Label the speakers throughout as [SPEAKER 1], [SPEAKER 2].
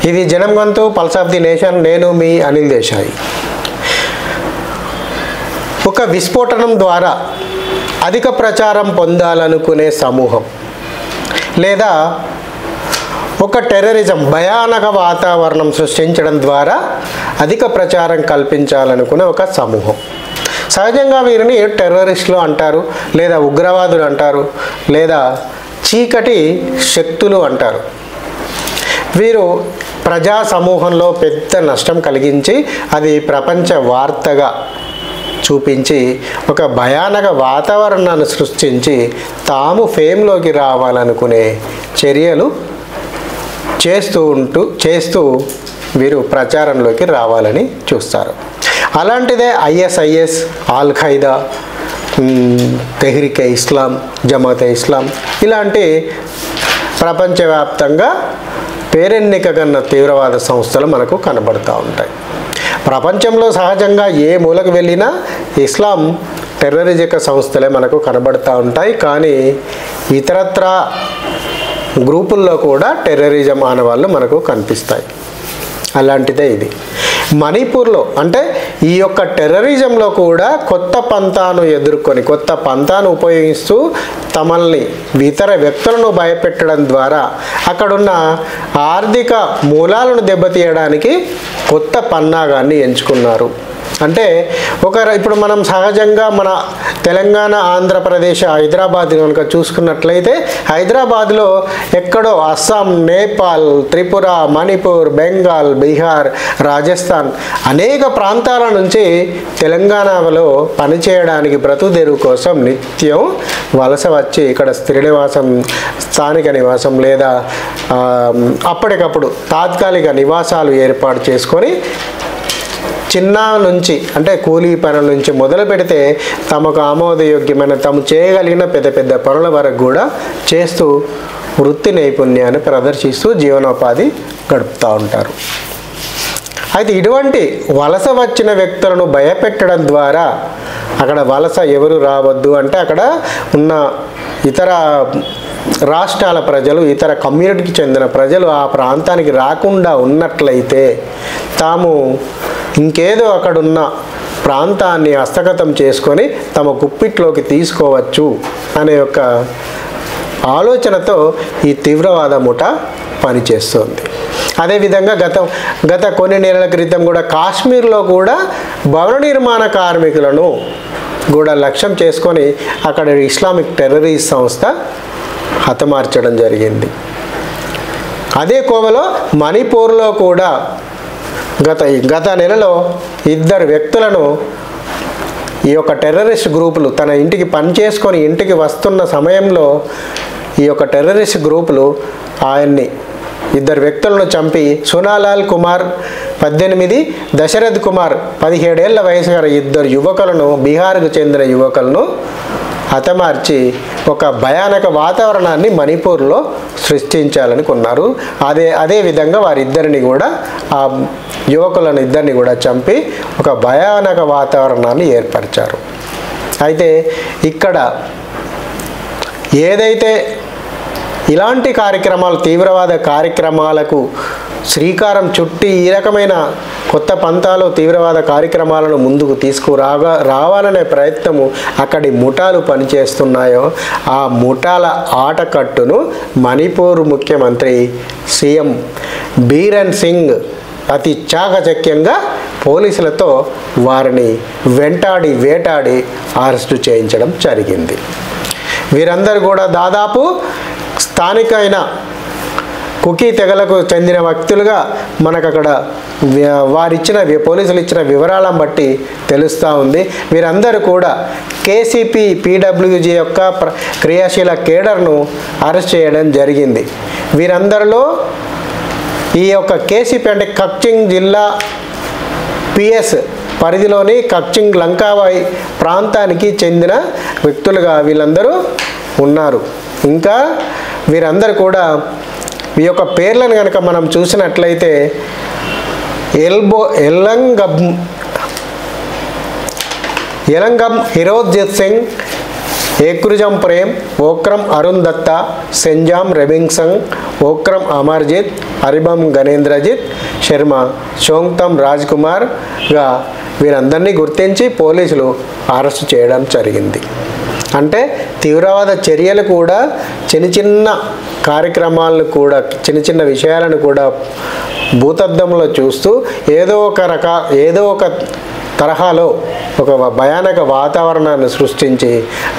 [SPEAKER 1] ఇది జనం గొంతు, పల్స్ ఆఫ్ ది నేషన్. నేను మీ అనిల్ దేశాయ్. ఒక విస్ఫోటనం ద్వారా అధిక ప్రచారం పొందాలనుకునే సమూహం లేదా ఒక టెర్రరిజం భయానక వాతావరణం సృష్టించడం ద్వారా అధిక ప్రచారం కల్పించాలనుకునే ఒక సమూహం. సహజంగా వీరిని టెర్రరిస్టులు అంటారు, లేదా ఉగ్రవాదులు అంటారు, లేదా చీకటి శక్తులు అంటారు. వీరు ప్రజా సమూహంలో పెద్ద నష్టం కలిగించి అది ప్రపంచ వార్తగా చూపించి ఒక భయానక వాతావరణాన్ని సృష్టించి తాము ఫేమ్లోకి రావాలనుకునే చర్యలు చేస్తూ వీరు ప్రచారంలోకి రావాలని చూస్తారు. అలాంటిదే ఐఎస్ఐఎస్, ఆల్ ఖైదా, తెహ్రీకే ఇస్లాం, జమాతే ఇస్లాం ఇలాంటి ప్రపంచవ్యాప్తంగా పేరెన్నికగన్న తీవ్రవాద సంస్థలు మనకు కనబడుతూ ఉంటాయి. ప్రపంచంలో సహజంగా ఏ మూలకు వెళ్ళినా ఇస్లాం టెర్రరిజక సంస్థలే మనకు కనబడుతూ ఉంటాయి. కానీ ఇతరత్ర గ్రూపుల్లో కూడా టెర్రరిజం ఆనవాళ్ళు మనకు కనిపిస్తాయి. అలాంటిదే ఇది. మణిపూర్లో అంటే ఈ యొక్క టెర్రరిజంలో కూడా కొత్త పంతాను ఎదుర్కొని కొత్త పంతాను ఉపయోగిస్తూ తమల్ని ఇతర వ్యక్తులను భయపెట్టడం ద్వారా అక్కడున్న ఆర్థిక మూలాలను దెబ్బతీయడానికి కొత్త పన్నాగాన్ని ఎంచుకున్నారు. అంటే ఇప్పుడు మనం సహజంగా మన తెలంగాణ, ఆంధ్రప్రదేశ్, హైదరాబాద్ కనుక చూసుకున్నట్లయితే హైదరాబాద్లో ఎక్కడో అస్సాం, నేపాల్, త్రిపుర, మణిపూర్, బెంగాల్, బీహార్, రాజస్థాన్ అనేక ప్రాంతాల నుంచి తెలంగాణలో పనిచేయడానికి బ్రతుకుదెరువు కోసం నిత్యం వలస వచ్చి ఇక్కడ స్థిర నివాసం, స్థానిక నివాసం లేదా అప్పటికప్పుడు తాత్కాలిక నివాసాలు ఏర్పాటు చేసుకొని చిన్న నుంచి అంటే కూలీ పనుల నుంచి మొదలు పెడితే తమకు ఆమోదయోగ్యమైన తాము చేయగలిగిన పెద్ద పెద్ద పనుల వరకు కూడా చేస్తూ వృత్తి నైపుణ్యాన్ని ప్రదర్శిస్తూ జీవనోపాధి గడుపుతూ ఉంటారు. అయితే ఇటువంటి వలస వచ్చిన వ్యక్తులను భయపెట్టడం ద్వారా అక్కడ వలస ఎవరు రావద్దు అంటే అక్కడ ఉన్న ఇతర రాష్ట్రాల ప్రజలు, ఇతర కమ్యూనిటీకి చెందిన ప్రజలు ఆ ప్రాంతానికి రాకుండా ఉన్నట్లయితే తాము ఇంకేదో అక్కడున్న ప్రాంతాన్ని హస్తగతం చేసుకొని తమ గుప్పిట్లోకి తీసుకోవచ్చు అనే యొక్క ఆలోచనతో ఈ తీవ్రవాద ముఠా పనిచేస్తుంది. అదేవిధంగా గత కొన్ని నెలల క్రితం కూడా కాశ్మీర్లో కూడా భవన నిర్మాణ కార్మికులను కూడా లక్ష్యం చేసుకొని అక్కడ ఇస్లామిక్ టెర్రరిస్ట్ సంస్థ హతమార్చడం జరిగింది. అదే కోవలో మణిపూర్లో కూడా గత నెలలో 2 వ్యక్తులను ఈ యొక్క టెర్రరిస్ట్ గ్రూపులు తన ఇంటికి పనిచేసుకొని ఇంటికి వస్తున్న సమయంలో ఈ యొక్క టెర్రరిస్ట్ గ్రూపులు ఆయన్ని 2 వ్యక్తులను చంపి సోనాలాల్ కుమార్ 18, దశరథ్ కుమార్ 17 ఏళ్ల వయసు గల 2 యువకులను, బీహార్కు చెందిన యువకులను హతమార్చి ఒక భయానక వాతావరణాన్ని మణిపూర్లో సృష్టించాలనుకున్నారు. అదే విధంగా వారిద్దరిని కూడా ఆ యువకులను ఇద్దరిని కూడా చంపి ఒక భయానక వాతావరణాన్ని ఏర్పరిచారు. అయితే ఇక్కడ ఏదైతే ఇలాంటి కార్యక్రమాలు, తీవ్రవాద కార్యక్రమాలకు శ్రీకారం చుట్టి ఈ రకమైన కొత్త పంతాలు, తీవ్రవాద కార్యక్రమాలను ముందుకు రావాలనే ప్రయత్నము అక్కడి ముఠాలు పనిచేస్తున్నాయో ఆ ముఠాల ఆటకట్టును మణిపూర్ ముఖ్యమంత్రి సీఎం బీరెన్ సింగ్ అతి చాకచక్యంగా పోలీసులతో వారిని వేటాడి అరెస్టు చేయించడం జరిగింది. వీరందరూ కూడా దాదాపు స్థానికైన కుకీ తెగలకు చెందిన వ్యక్తులుగా మనకు అక్కడ పోలీసులు ఇచ్చిన వివరాలను బట్టి తెలుస్తూ ఉంది. వీరందరూ కూడా కేసీపీ పీడబ్ల్యూజీ యొక్క క్రియాశీల కేడర్ను అరెస్ట్ చేయడం జరిగింది. వీరందరిలో ఈ యొక్క కేసీపీ అంటే కక్చింగ్ జిల్లా పిఎస్ పరిధిలోని కక్చింగ్ లంకావాయి ప్రాంతానికి చెందిన వ్యక్తులుగా వీళ్ళందరూ ఉన్నారు. ఇంకా వీరందరూ కూడా ఈ యొక్క పేర్లను కనుక మనం చూసినట్లయితే ఎలంగం హిరోజిత్ సింగ్, ఏక్రుజం ప్రేమ్, ఓక్రమ్ అరుణ్ దత్తా, సెంజామ్ రెబింగ్సంగ్, ఓక్రమ్ అమర్జిత్, అరిబం గణేంద్రజిత్ శర్మ, షోంగ్తమ్ రాజ్ కుమార్గా వీరందరినీ గుర్తించి పోలీసులు అరెస్టు చేయడం జరిగింది. అంటే తీవ్రవాద చర్యలు కూడా చిన్న కార్యక్రమాలను కూడా చిన్న విషయాలను కూడా భూతద్దంలో చూస్తూ ఏదో ఒక తరహాలో ఒక భయానక వాతావరణాన్ని సృష్టించి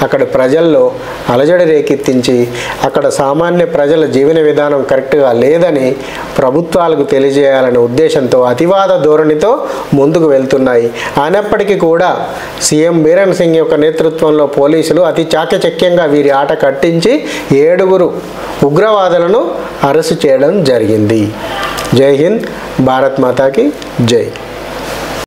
[SPEAKER 1] అక్కడ ప్రజల్లో అలజడి రేకెత్తించి అక్కడ సామాన్య ప్రజల జీవన విధానం కరెక్ట్గా లేదని ప్రభుత్వాలకు తెలియజేయాలనే ఉద్దేశంతో అతివాద ధోరణితో ముందుకు వెళ్తున్నాయి. అయినప్పటికీ కూడా సీఎం బీరేన్ సింగ్ యొక్క నేతృత్వంలో పోలీసులు అతి చాకచక్యంగా వీరి ఆట కట్టించి 7 ఉగ్రవాదులను అరెస్టు చేయడం జరిగింది. జై హింద్, భారత్ మాతాకి జై.